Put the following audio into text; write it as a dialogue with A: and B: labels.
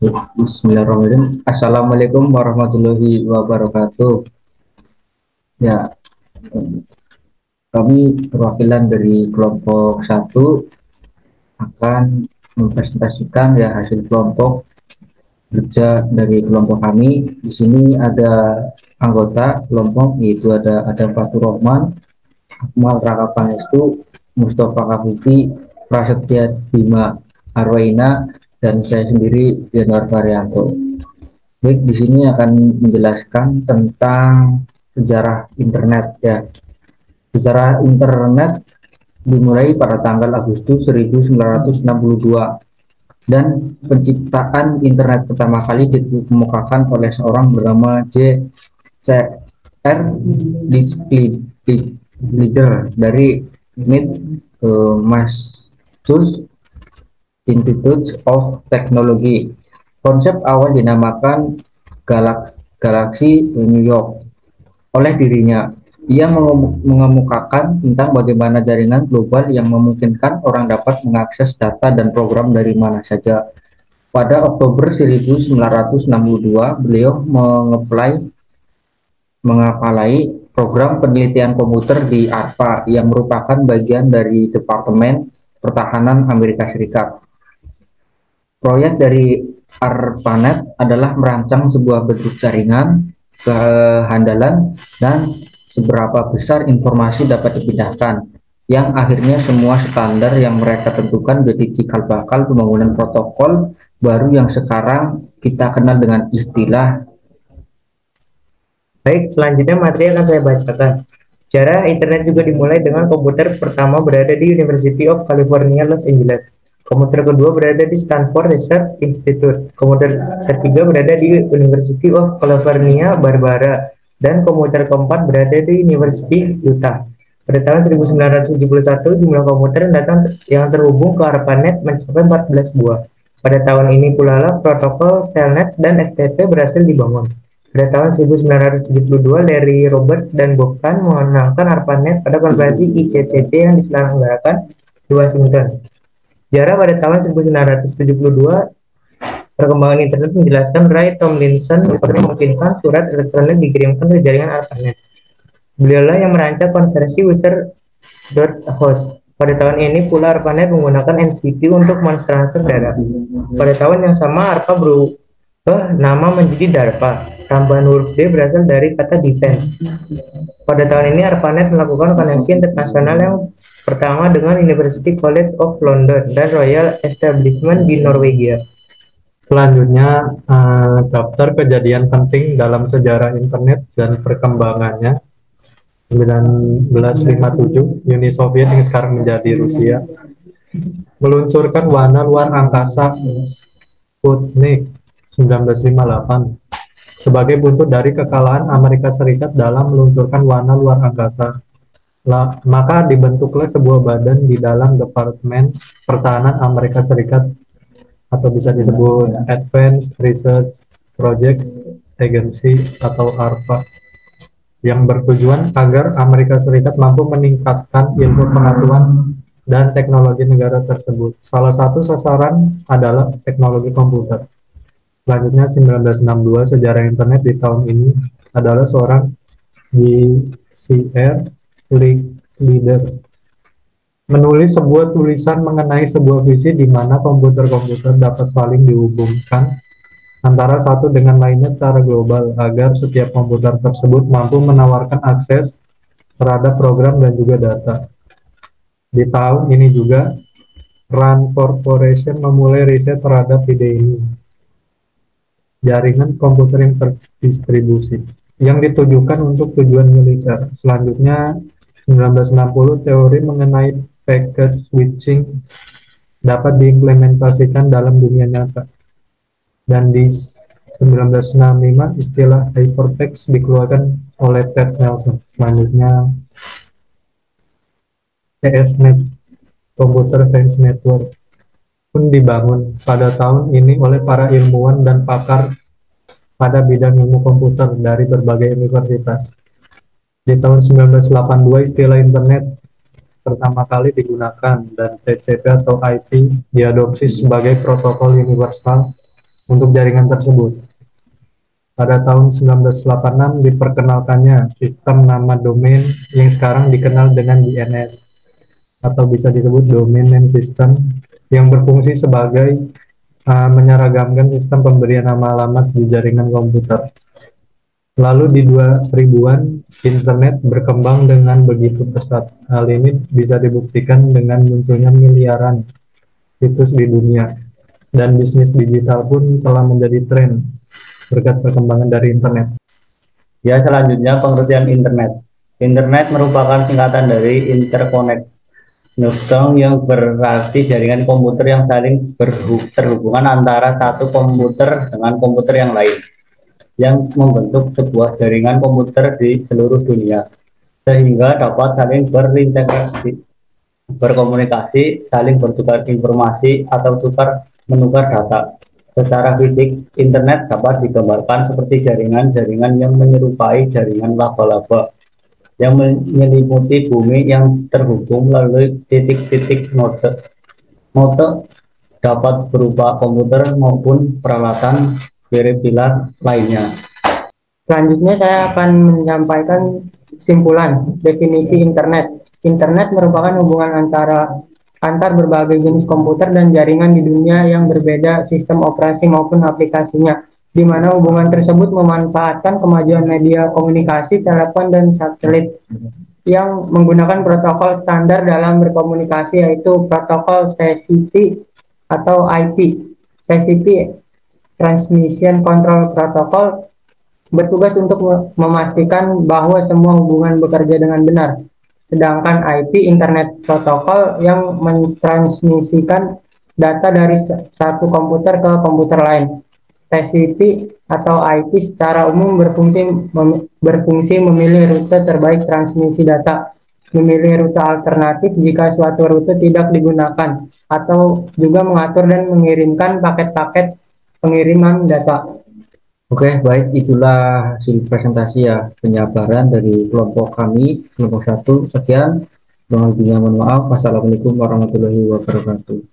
A: Bismillahirrahmanirrahim. Assalamualaikum warahmatullahi wabarakatuh. Ya, kami perwakilan dari kelompok satu akan mempresentasikan ya hasil kelompok kerja dari kelompok kami. Di sini ada anggota kelompok yaitu ada Fatur Rahman, Akmal Raka Pangestu, Mustafa Kafifi, Prasetya Bima Arwaina, dan saya sendiri Januar Varianto. Baik, di sini akan menjelaskan tentang sejarah internet ya. Sejarah internet dimulai pada tanggal Agustus 1962 dan penciptaan internet pertama kali dikemukakan oleh seorang bernama J.C.R. Leader dari MIT Massachusetts Institute of Technology. Konsep awal dinamakan Galaxy New York oleh dirinya. Ia mengemukakan tentang bagaimana jaringan global yang memungkinkan orang dapat mengakses data dan program dari mana saja. Pada Oktober 1962, beliau mengapalai program penelitian komputer di ARPA yang merupakan bagian dari Departemen Pertahanan Amerika Serikat. Proyek dari ARPANET adalah merancang sebuah bentuk jaringan, kehandalan, dan seberapa besar informasi dapat dipindahkan, yang akhirnya semua standar yang mereka tentukan jadi cikal bakal pembangunan protokol baru yang sekarang kita kenal dengan istilah.
B: Baik, selanjutnya materi akan saya bacakan. Sejarah internet juga dimulai dengan komputer pertama berada di University of California, Los Angeles. Komputer kedua berada di Stanford Research Institute. Komputer ketiga berada di University of California, Barbara. Dan komputer keempat berada di University Utah. Pada tahun 1971, jumlah komputer yang terhubung ke ARPANET mencapai 14 buah. Pada tahun ini pula protokol Telnet dan FTP berhasil dibangun. Pada tahun 1972, Larry Robert dan Bob Kahn mengenalkan ARPANET pada konferensi ICCC yang diselenggarakan di Washington. Sejarah pada tahun 1972, perkembangan internet menjelaskan Ray Tomlinson memungkinkan surat elektronik dikirimkan ke jaringan ARPANET. Beliaulah yang merancang konversi user.host. Pada tahun ini pula ARPANET menggunakan MCP untuk mentransfer data. Pada tahun yang sama ARPA berubah nama menjadi DARPA. Tambahan huruf D berasal dari kata defense. Pada tahun ini ARPANET melakukan koneksi internasional yang pertama dengan University College of London dan Royal Establishment di Norwegia.
C: Selanjutnya, daftar kejadian penting dalam sejarah internet dan perkembangannya. 1957, Uni Soviet yang sekarang menjadi Rusia meluncurkan wahana luar angkasa Sputnik 1958 sebagai buntut dari kekalahan Amerika Serikat dalam meluncurkan wahana luar angkasa. Maka dibentuklah sebuah badan di dalam Departemen Pertahanan Amerika Serikat atau bisa disebut Advanced Research Projects Agency atau ARPA, yang bertujuan agar Amerika Serikat mampu meningkatkan ilmu pengetahuan dan teknologi negara tersebut. Salah satu sasaran adalah teknologi komputer. Selanjutnya 1962, sejarah internet di tahun ini adalah seorang J.C.R. Leader menulis sebuah tulisan mengenai sebuah visi di mana komputer-komputer dapat saling dihubungkan antara satu dengan lainnya secara global agar setiap komputer tersebut mampu menawarkan akses terhadap program dan juga data. Di tahun ini juga RAND Corporation memulai riset terhadap ide ini, jaringan komputer yang terdistribusi yang ditujukan untuk tujuan militer. Selanjutnya 1960, teori mengenai packet switching dapat diimplementasikan dalam dunia nyata. Dan di 1965 istilah hypertext dikeluarkan oleh Ted Nelson. Selanjutnya CSNet, Computer Science Network, pun dibangun pada tahun ini oleh para ilmuwan dan pakar pada bidang ilmu komputer dari berbagai universitas. Di tahun 1982 istilah internet pertama kali digunakan dan TCP atau IP diadopsi sebagai protokol universal untuk jaringan tersebut. Pada tahun 1986 diperkenalkannya sistem nama domain yang sekarang dikenal dengan DNS atau bisa disebut Domain Name System, yang berfungsi sebagai menyeragamkan sistem pemberian nama alamat di jaringan komputer. Lalu di 2000-an, internet berkembang dengan begitu pesat. Hal ini bisa dibuktikan dengan munculnya miliaran situs di dunia. Dan bisnis digital pun telah menjadi tren berkat perkembangan dari internet.
D: Ya, selanjutnya pengertian internet. Internet merupakan singkatan dari interconnection yang berarti jaringan komputer yang saling terhubungan antara satu komputer dengan komputer yang lain, yang membentuk sebuah jaringan komputer di seluruh dunia, sehingga dapat saling berintegrasi, berkomunikasi, saling bertukar informasi, atau menukar data. Secara fisik, internet dapat digambarkan seperti jaringan-jaringan yang menyerupai jaringan laba-laba yang menyelimuti bumi yang terhubung melalui titik-titik node. Node dapat berupa komputer maupun peralatan pilar lainnya.
B: Selanjutnya saya akan menyampaikan kesimpulan definisi internet. Internet merupakan hubungan antar berbagai jenis komputer dan jaringan di dunia yang berbeda sistem operasi maupun aplikasinya, di mana hubungan tersebut memanfaatkan kemajuan media komunikasi, telepon, dan satelit yang menggunakan protokol standar dalam berkomunikasi, yaitu protokol TCP atau IP. TCP Transmission Control Protocol bertugas untuk memastikan bahwa semua hubungan bekerja dengan benar. Sedangkan IP, Internet Protocol, yang mentransmisikan data dari satu komputer ke komputer lain. TCP atau IP secara umum berfungsi memilih rute terbaik transmisi data, memilih rute alternatif jika suatu rute tidak digunakan, atau juga mengatur dan mengirimkan paket-paket pengiriman data.
A: Oke, baik, itulah hasil presentasi ya, penyabaran dari kelompok kami, kelompok 1. Sekian, mohon maaf. Wassalamualaikum warahmatullahi wabarakatuh.